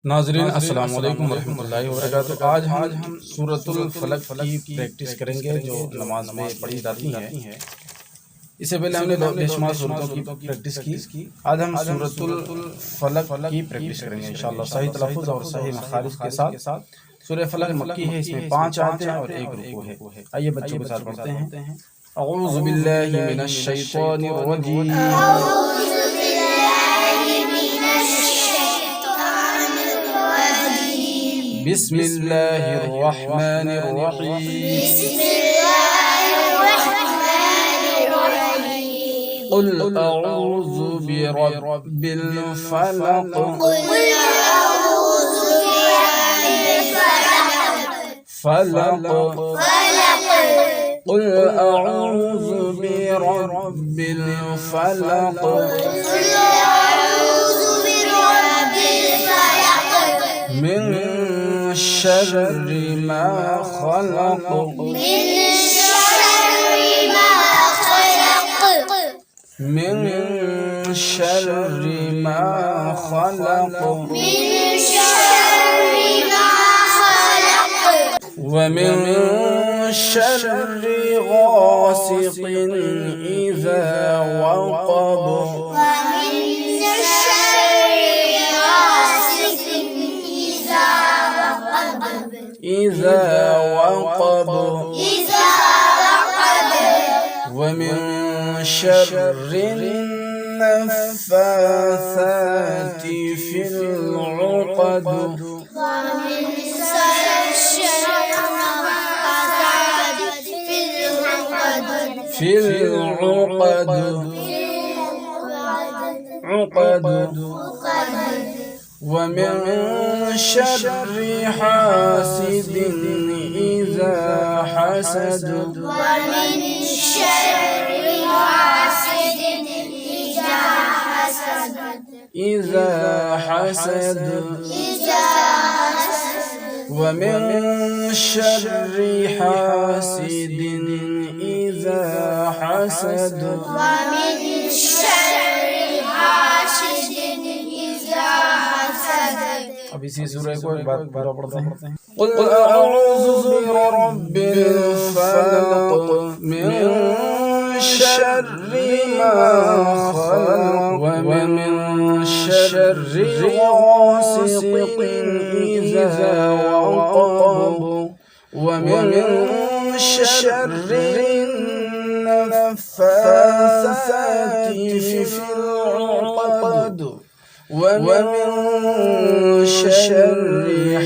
नाज़रीन अस्सलाम वालेकुम रहमतुल्लाहि व बरकातुहू। आज हम सूरतुल फलक की प्रैक्टिस करेंगे जो नमाज में पढ़ी जाती है। इससे पहले हमने बेशुमार सूरतों की प्रैक्टिस की। आज हम सूरतुल फलक की प्रैक्टिस करेंगे इंशाअल्लाह सही तलफ़्फ़ुज़ और सही मखारिज के साथ। सूरह फलक मक्की है, इसमें 5 आयतें और 1 रुकू है। आइए बच्चों के साथ पढ़ते हैं। अऊज़ु बिल्लाहि मिनश शैतानिर रजीम। बिस्मिल्लाहिर रहमानिर रहीम। क़ुल अऊज़ु बिरब्बिल फ़लक़। क़ुल अऊज़ु बिरब्बिल फ़लक़। मिन शर्रि मा ख़लक़। मिन शर्रि मा ख़लक़। व मिन शर्रि गासिक़िन इज़ा वक़ब। ومن شر النفاثات في العقد. ومن شر حاسد إذا حسد. ومن شر حاسد إذا حسد. अब इसी सूरह को एक बार पूरा पढ़ते हैं। क़ुल अऊज़ु बिरब्बिल फ़लक़ मिन शर्रि मा ख़लक़ व मिन शर्रि गासिक़िन इज़ा वक़ब व मिन शर्रि النفاثات في العقد ومن شر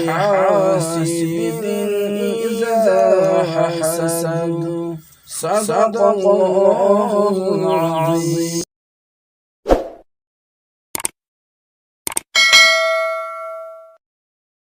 حاسد إذا حسد. صدق الله العظيم.